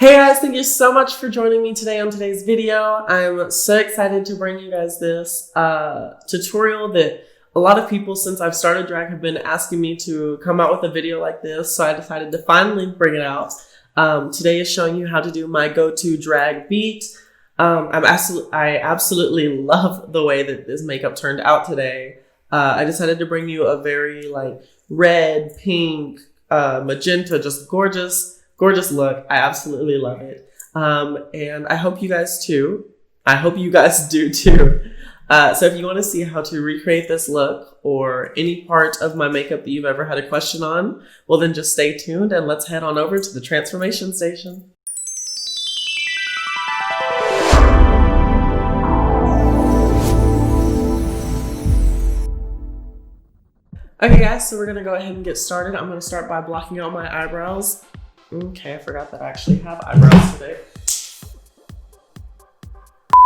Hey guys, thank you so much for joining me today on today's video. I'm so excited to bring you guys this tutorial that a lot of people since I've started drag have been asking me to come out with a video like this, so I decided to finally bring it out. Today is showing you how to do my go-to drag beat. I absolutely love the way that this makeup turned out today. I decided to bring you a very red, pink, magenta, just gorgeous look. I absolutely love it. And I hope you guys too. I hope you guys do too. So if you want to see how to recreate this look or any part of my makeup that you've ever had a question on, well then just stay tuned and let's head on over to the transformation station. Okay guys, so we're gonna go ahead and get started. I'm gonna start by blocking out my eyebrows. Okay, I forgot that I actually have eyebrows today.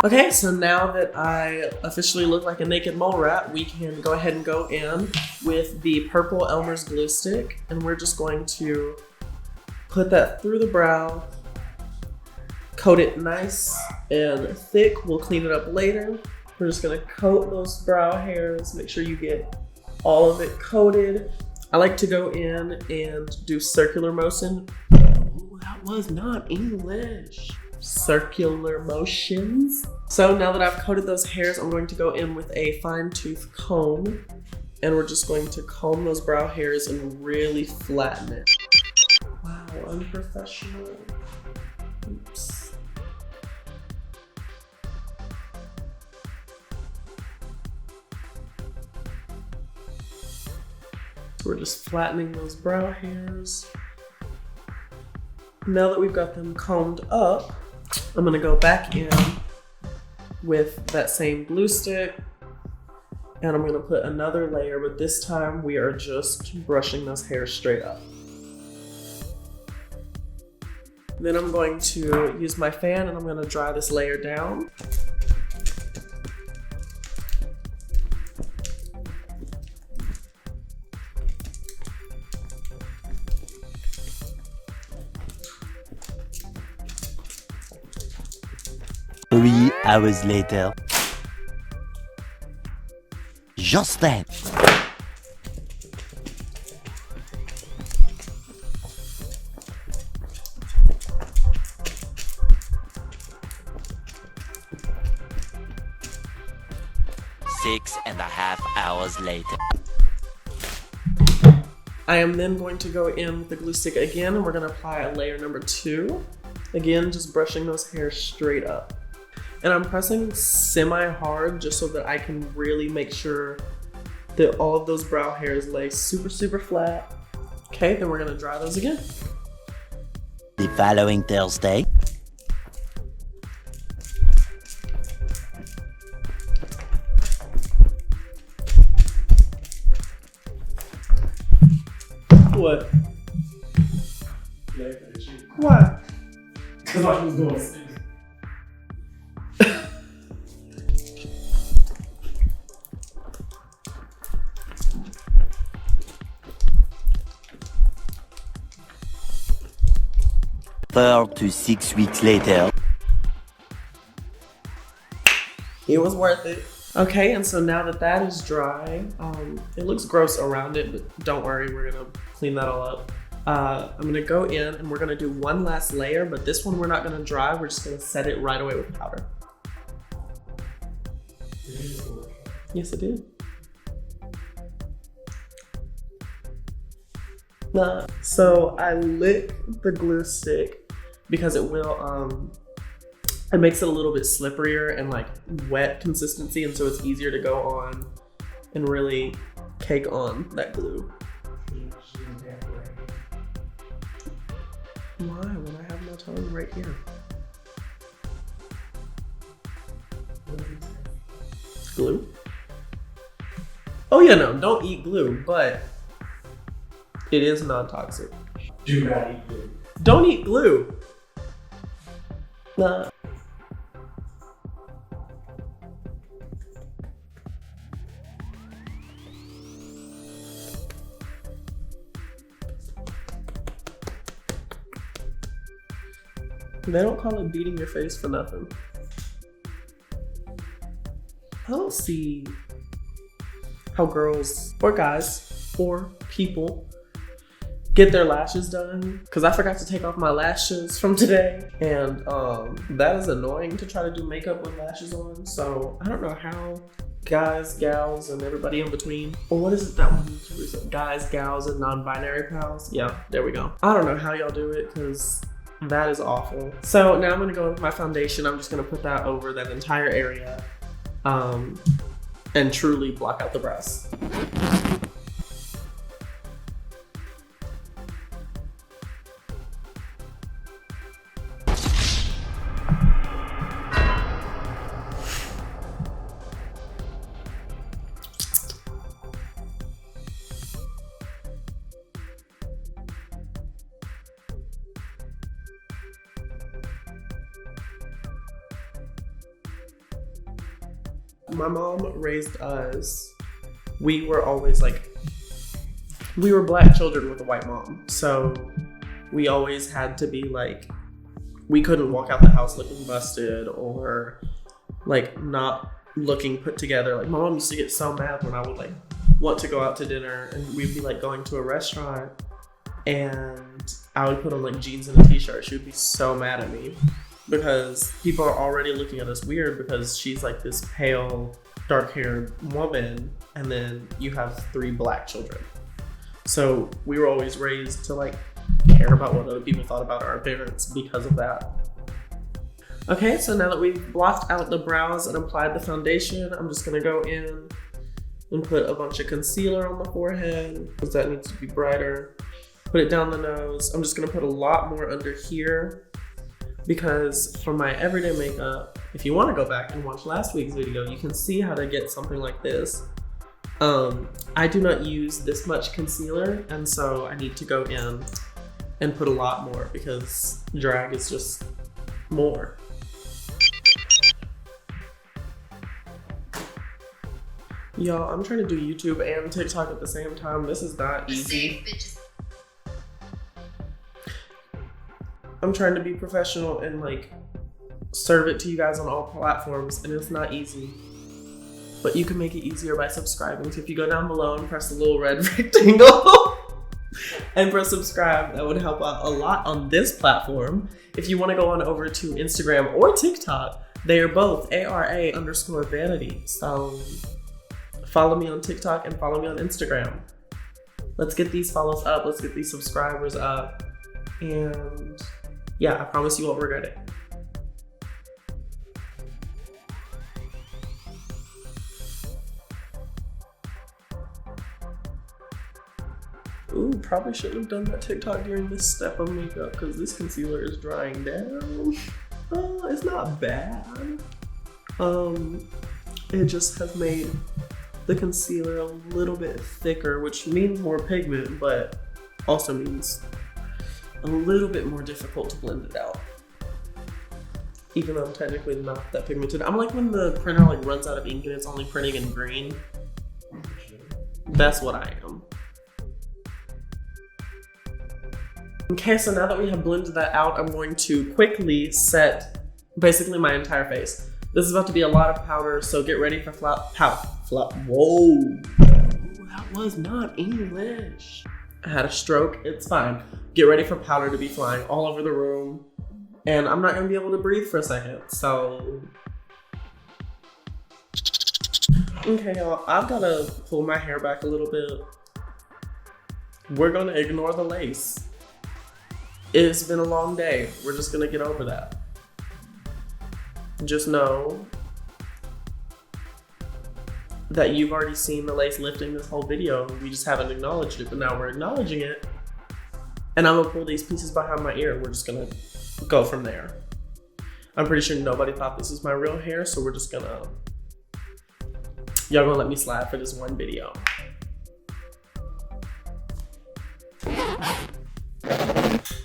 Okay, so now that I officially look like a naked mole rat, we can go ahead and go in with the purple Elmer's glue stick, and we're just going to put that through the brow, coat it nice and thick. We'll clean it up later. We're just gonna coat those brow hairs, make sure you get all of it coated. I like to go in and do circular motion. Oh, that was not English. Circular motions. So now that I've coated those hairs, I'm going to go in with a fine tooth comb, and we're just going to comb those brow hairs and really flatten it. Wow, unprofessional. Oops. We're just flattening those brow hairs. Now that we've got them combed up, I'm gonna go back in with that same glue stick and I'm gonna put another layer, but this time we are just brushing those hairs straight up. Then I'm going to use my fan and I'm gonna dry this layer down. Three hours later. Just then. Six and a half hours later. I am then going to go in with the glue stick again and we're gonna apply a layer number 2. Again, just brushing those hairs straight up. And I'm pressing semi-hard just so that I can really make sure that all of those brow hairs lay super flat. Okay, then we're gonna dry those again. The following Thursday. What? Why? Because I was going to sleep. Four to 6 weeks later. It was worth it. Okay, and so now that that is dry, it looks gross around it, but don't worry, we're gonna clean that all up. I'm gonna go in and we're gonna do one last layer, but this one we're not gonna dry, we're just gonna set it right away with powder. Yes, it did. So I lick the glue stick because it will, it makes it a little bit slipperier and wet consistency, and so it's easier to go on and really cake on that glue. Why, when I have my tongue right here? Glue? Oh yeah, no, don't eat glue, but it is non-toxic. Do not eat glue. Don't eat glue. Nah. They don't call it beating your face for nothing. I don't see how girls or guys or people get their lashes done, because I forgot to take off my lashes from today, and that is annoying to try to do makeup with lashes on. So I don't know how guys, gals, and everybody in between, or what is it that one? Guys, gals, and non-binary pals. Yeah, there we go. I don't know how y'all do it, because that is awful. So now I'm gonna go with my foundation. I'm just gonna put that over that entire area, and truly block out the brows. My mom raised us, we were always like, we were black children with a white mom. So we always had to be like, we couldn't walk out the house looking busted or like not looking put together. Like my mom used to get so mad when I would like want to go out to dinner and we'd be like going to a restaurant and I would put on like jeans and a t-shirt. She would be so mad at me, because people are already looking at us weird because she's like this pale, dark-haired woman, and then you have 3 black children. So we were always raised to like care about what other people thought about our appearance because of that. Okay, so now that we've blocked out the brows and applied the foundation, I'm just gonna go in and put a bunch of concealer on the forehead, because that needs to be brighter. Put it down the nose. I'm just gonna put a lot more under here, because for my everyday makeup, if you want to go back and watch last week's video, you can see how to get something like this. I do not use this much concealer, and so I need to go in and put a lot more because drag is just more. Y'all, I'm trying to do YouTube and TikTok at the same time. This is not easy. I'm trying to be professional and like serve it to you guys on all platforms, and it's not easy. But you can make it easier by subscribing. So if you go down below and press the little red rectangle and press subscribe, that would help out a lot on this platform. If you want to go on over to Instagram or TikTok, they are both ARA_vanity. So follow me on TikTok and follow me on Instagram. Let's get these follows up. Let's get these subscribers up. And yeah, I promise you won't regret it. Ooh, probably shouldn't have done that TikTok during this step of makeup because this concealer is drying down. It's not bad. It just has made the concealer a little bit thicker, which means more pigment, but also means a little bit more difficult to blend it out. Even though I'm technically not that pigmented. I'm like when the printer like runs out of ink and it's only printing in green. That's what I am. Okay, so now that we have blended that out, I'm going to quickly set basically my entire face. This is about to be a lot of powder, so get ready for whoa, that was not English. I had a stroke, it's fine. Get ready for powder to be flying all over the room. And I'm not gonna be able to breathe for a second, so. Okay, y'all, I've gotta pull my hair back a little bit. We're gonna ignore the lace. It's been a long day. We're just gonna get over that. Just know that you've already seen the lace lifting this whole video. We just haven't acknowledged it, but now we're acknowledging it. And I'm gonna pull these pieces behind my ear and we're just gonna go from there. I'm pretty sure nobody thought this was my real hair, so we're just gonna, y'all gonna let me slide for this one video.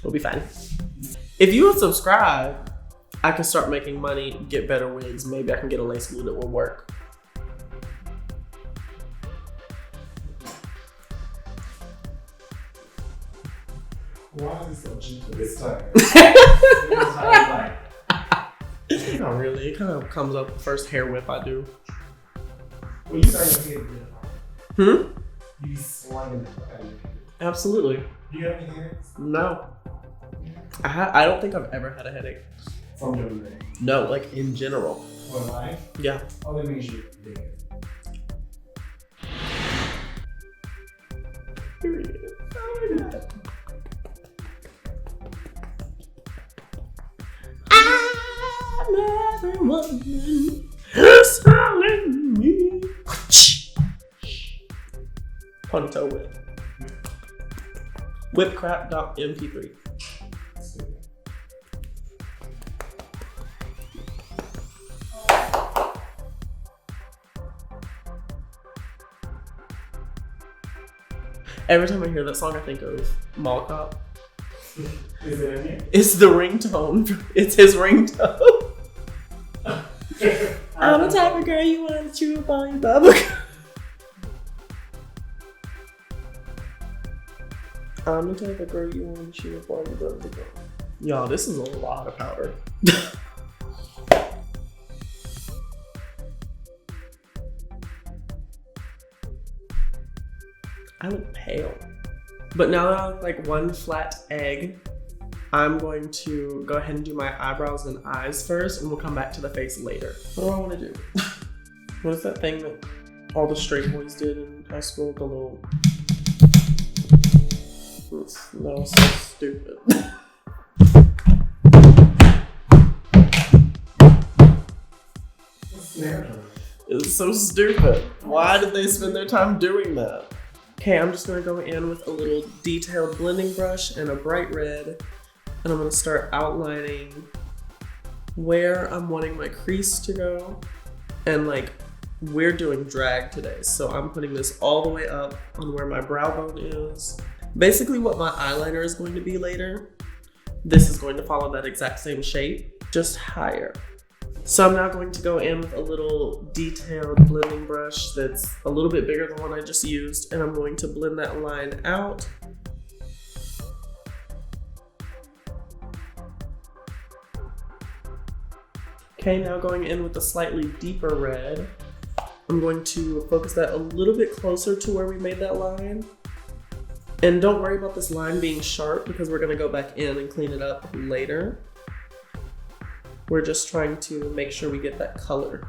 We'll be fine. If you would subscribe, I can start making money, get better wigs. Maybe I can get a lace glue that will work. Why is it so cheap this time? Not really. It kind of comes up the first hair whip I do. Well, you started to get Hmm? You be slanging it. Absolutely. Do you have any headaches? No. I don't think I've ever had a headache. From doing that? No, like in general. For life? Yeah. Oh, that means you're dead. Period. Oh my God. I'm everyone who's telling me. Ponytail whip. Whipcrap.mp3. Every time I hear that song, I think of Mall Cop. Is it in here? It's the ringtone. It's his ringtone. I'm the type of girl you want to chew up on your bubble. I'm the type of girl you want to chew up on your bubble. Y'all, this is a lot of powder. I look pale. But now that I look like one flat egg, I'm going to go ahead and do my eyebrows and eyes first, and we'll come back to the face later. What do I want to do? What is that thing that all the straight boys did in high school? The little... That was so stupid. It's so stupid. Why did they spend their time doing that? Okay, I'm just gonna go in with a little detailed blending brush and a bright red, and I'm gonna start outlining where I'm wanting my crease to go. And like, we're doing drag today, so I'm putting this all the way up on where my brow bone is. Basically what my eyeliner is going to be later, this is going to follow that exact same shape, just higher. So I'm now going to go in with a little detailed blending brush that's a little bit bigger than the one I just used, and I'm going to blend that line out. Okay, now going in with a slightly deeper red, I'm going to focus that a little bit closer to where we made that line. And don't worry about this line being sharp because we're gonna go back in and clean it up later. We're just trying to make sure we get that color.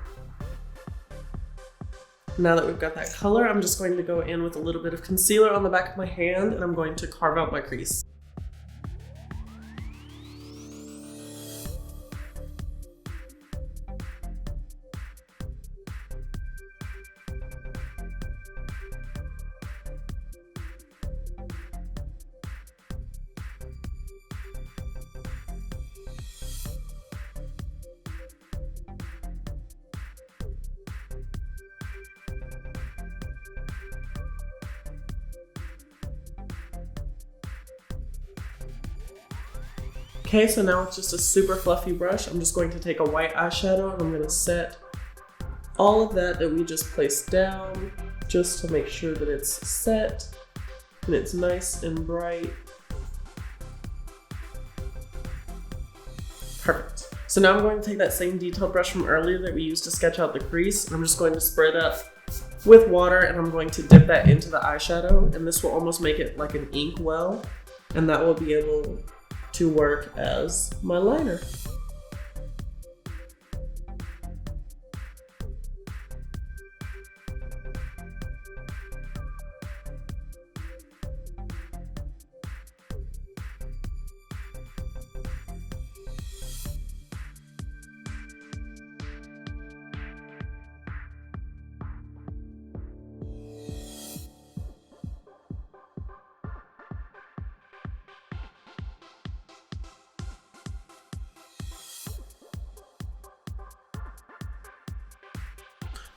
Now that we've got that color, I'm just going to go in with a little bit of concealer on the back of my hand, and I'm going to carve out my crease. Okay, so now it's just a super fluffy brush. I'm just going to take a white eyeshadow and I'm gonna set all of that we just placed down just to make sure that it's set and it's nice and bright. Perfect. So now I'm going to take that same detailed brush from earlier that we used to sketch out the crease, and I'm just going to spray that with water, and I'm going to dip that into the eyeshadow, and this will almost make it like an ink well, and that will be able to work as my liner.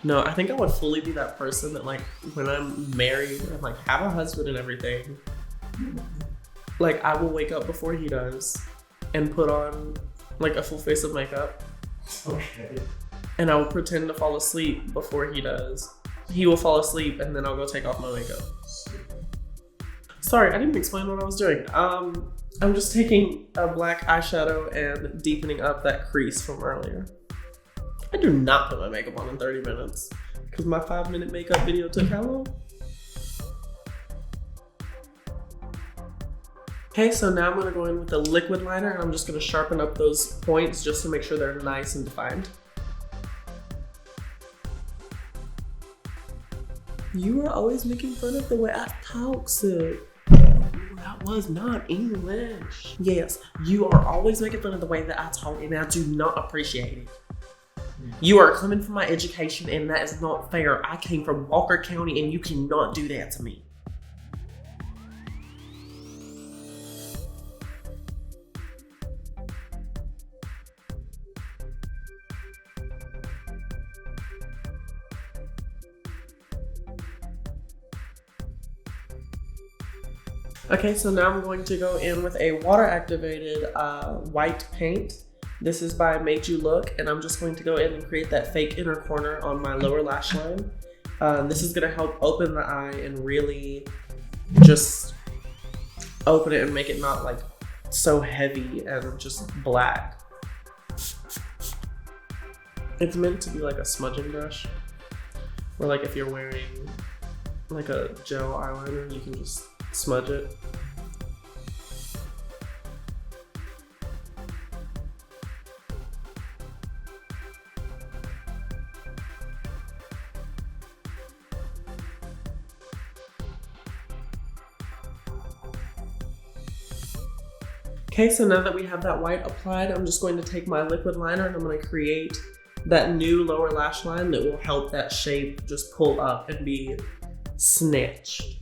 No, I think I would fully be that person that, like, when I'm married and like have a husband and everything, like I will wake up before he does and put on like a full face of makeup. Okay. And I will pretend to fall asleep before he does. He will fall asleep and then I'll go take off my makeup. Sorry, I didn't explain what I was doing. I'm just taking a black eyeshadow and deepening up that crease from earlier. I do not put my makeup on in 30 minutes because my 5-minute makeup video took how long? Okay, so now I'm gonna go in with the liquid liner and I'm just gonna sharpen up those points just to make sure they're nice and defined. You are always making fun of the way I talk, so that was not English. Yes, you are always making fun of the way that I talk and I do not appreciate it. You are coming for my education and that is not fair. I came from Walker County and you cannot do that to me. Okay, so now I'm going to go in with a water activated white paint. This is by Made You Look, and I'm just going to go in and create that fake inner corner on my lower lash line. This is gonna help open the eye and really just open it and make it not like so heavy and just black. It's meant to be like a smudging brush, or like if you're wearing like a gel eyeliner, you can just smudge it. Okay, so now that we have that white applied, I'm just going to take my liquid liner and I'm going to create that new lower lash line that will help that shape just pull up and be snatched.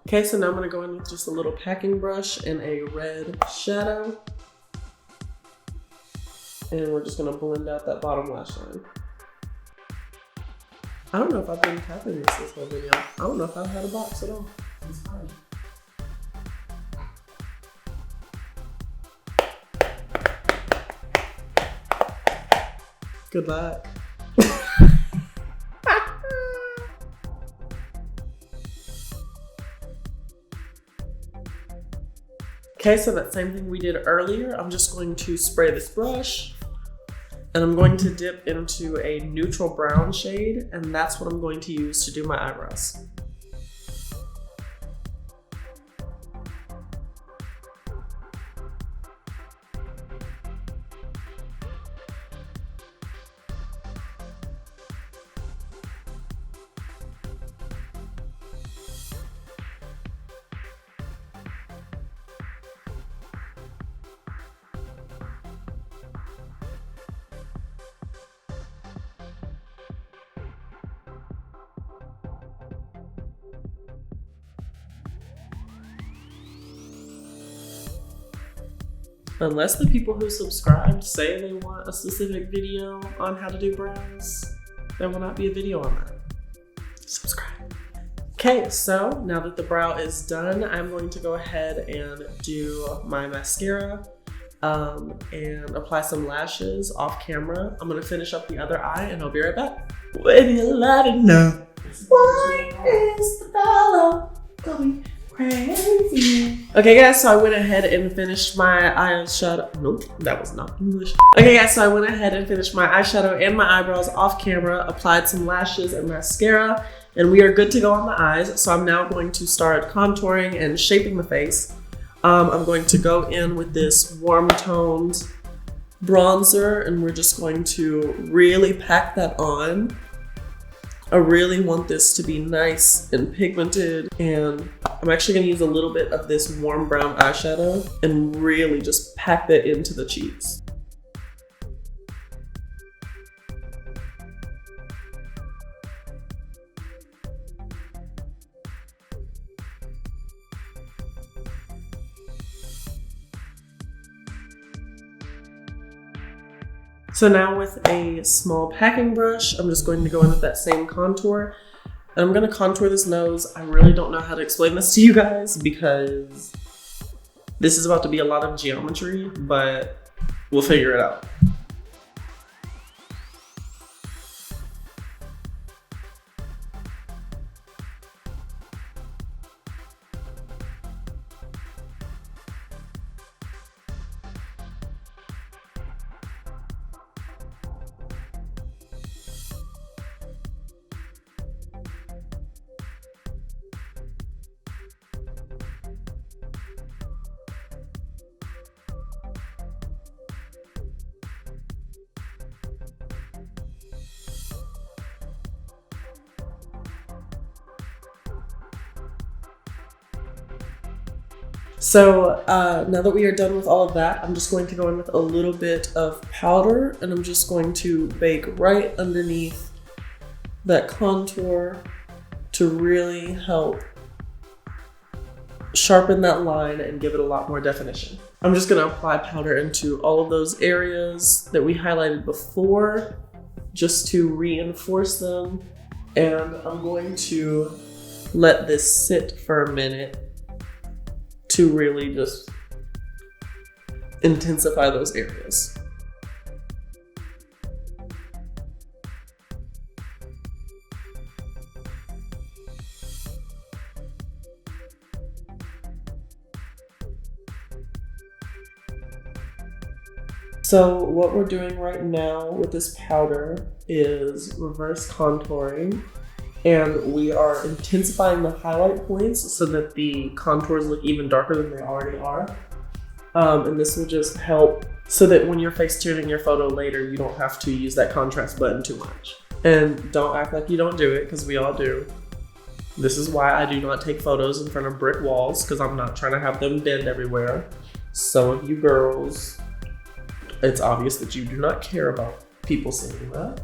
Okay, so now I'm gonna go in with just a little packing brush and a red shadow. And we're just gonna blend out that bottom lash line. I don't know if I've been tapping this whole video. I don't know if I've had a box at all. It's fine. Good luck. Okay, so that same thing we did earlier, I'm just going to spray this brush and I'm going to dip into a neutral brown shade, and that's what I'm going to use to do my eyebrows. Unless the people who subscribed say they want a specific video on how to do brows, there will not be a video on that. Subscribe. Okay, so now that the brow is done, I'm going to go ahead and do my mascara and apply some lashes off camera. I'm gonna finish up the other eye and I'll be right back. When you let it know, why is the fellow going crazy? Okay guys, so I went ahead and finished my eyeshadow. Nope, that was not English. Okay guys, so I went ahead and finished my eyeshadow and my eyebrows off camera, applied some lashes and mascara, and we are good to go on the eyes. So I'm now going to start contouring and shaping the face. I'm going to go in with this warm toned bronzer and we're just going to really pack that on. I really want this to be nice and pigmented, and I'm actually gonna use a little bit of this warm brown eyeshadow and really just pack that into the cheeks. So now with a small packing brush, I'm just going to go in with that same contour. And I'm gonna contour this nose. I really don't know how to explain this to you guys because this is about to be a lot of geometry, but we'll figure it out. So now that we are done with all of that, I'm just going to go in with a little bit of powder, and I'm just going to bake right underneath that contour to really help sharpen that line and give it a lot more definition. I'm just gonna apply powder into all of those areas that we highlighted before just to reinforce them. And I'm going to let this sit for a minute to really just intensify those areas. So what we're doing right now with this powder is reverse contouring, and we are intensifying the highlight points so that the contours look even darker than they already are. And this will just help so that when you're face tuning your photo later, you don't have to use that contrast button too much. And don't act like you don't do it, because we all do. This is why I do not take photos in front of brick walls, because I'm not trying to have them bend everywhere. Some of you girls, it's obvious that you do not care about people seeing that.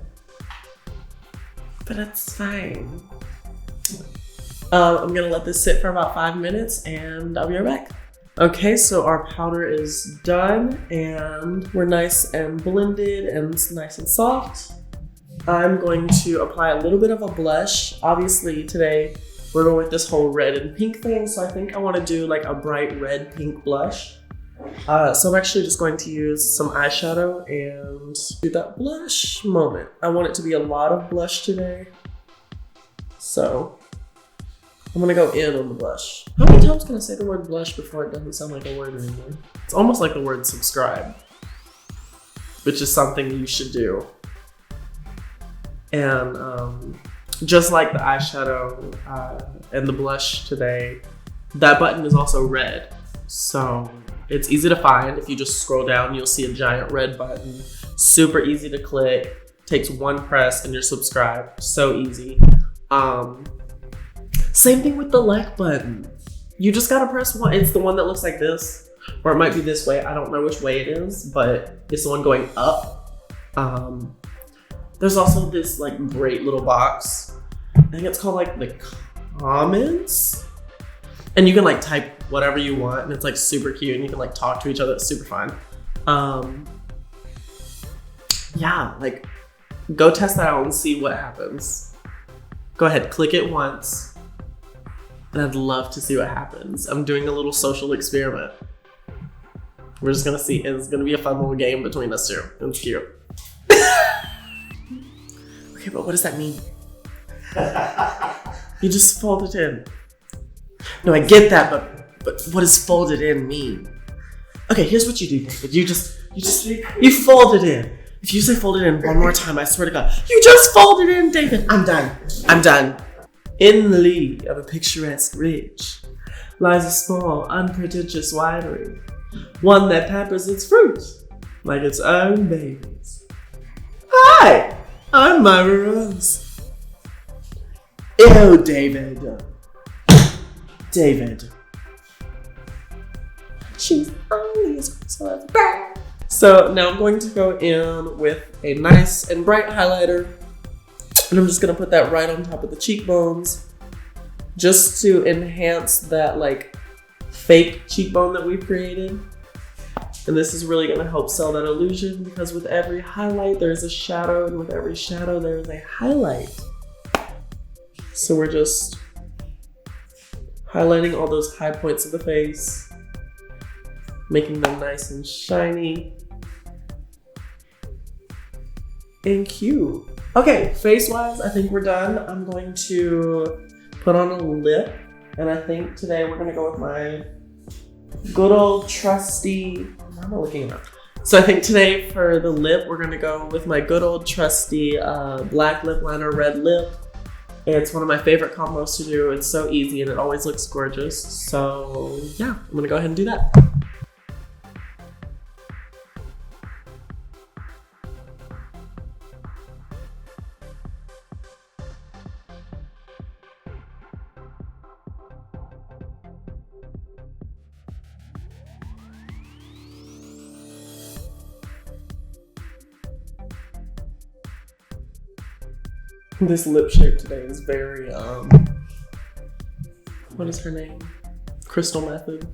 But it's fine. I'm gonna let this sit for about 5 minutes and I'll be right back. Okay, so our powder is done and we're nice and blended and nice and soft. I'm going to apply a little bit of a blush. Obviously today we're going with this whole red and pink thing, so I think I want to do like a bright red pink blush. So I'm actually just going to use some eyeshadow and do that blush moment. I want it to be a lot of blush today. So I'm gonna go in on the blush. How many times can I say the word blush before it doesn't sound like a word anymore? It's almost like the word subscribe, which is something you should do. And just like the eyeshadow and the blush today, that button is also red. So it's easy to find. If you just scroll down, you'll see a giant red button. Super easy to click. Takes one press and you're subscribed. So easy. Same thing with the like button. You just gotta press one. It's the one that looks like this, or it might be this way. I don't know which way it is, but it's the one going up. There's also this like great little box. I think it's called like the comments. And you can like type whatever you want, and it's like super cute, and you can like talk to each other. It's super fun. Yeah, like go test that out and see what happens. Go ahead, click it once, and I'd love to see what happens. I'm doing a little social experiment. We're just gonna see. It's gonna be a fun little game between us two. It's cute. Okay, but what does that mean? You just fold it in. No, I get that, but what does folded in mean? Okay, here's what you do, David. You fold it in. If you say fold it in one more time, I swear to God, you just fold it in, David. I'm done. In the lee of a picturesque ridge lies a small, unpretentious winery, one that pampers its fruit like its own babies. Hi, I'm Myra Rose. Ew, David. She's only as graceful as a bird. So now I'm going to go in with a nice and bright highlighter, and I'm just gonna put that right on top of the cheekbones just to enhance that like fake cheekbone that we've created. And this is really gonna help sell that illusion, because with every highlight there's a shadow, and with every shadow there's a highlight. So we're just highlighting all those high points of the face, making them nice and shiny and cute. Okay, face-wise, I think we're done. I'm going to put on a lip, and I think today we're gonna go with my good old trusty, I'm not looking it up. So I think today for the lip, we're gonna go with my good old trusty black lip liner, red lip. It's one of my favorite combos to do. It's so easy and it always looks gorgeous. So yeah, I'm gonna go ahead and do that. This lip shape today is very, what is her name? Crystal Method.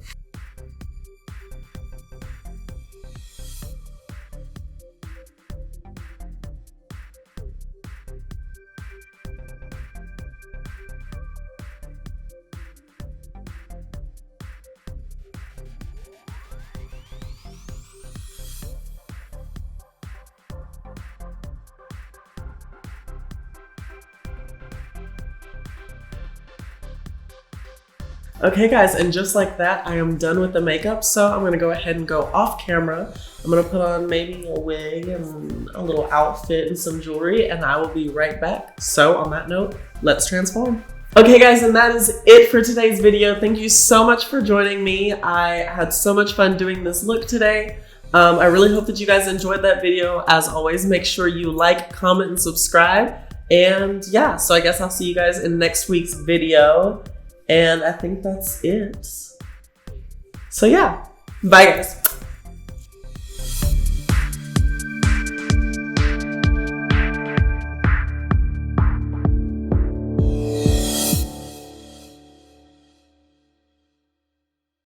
Okay guys, and just like that, I am done with the makeup, so I'm gonna go ahead and go off camera. I'm gonna put on maybe a wig and a little outfit and some jewelry, and I will be right back. So on that note, let's transform. Okay guys, and that is it for today's video. Thank you so much for joining me. I had so much fun doing this look today. I really hope that you guys enjoyed that video. As always, make sure you like, comment, and subscribe. And yeah, so I guess I'll see you guys in next week's video. And I think that's it. So yeah, bye guys.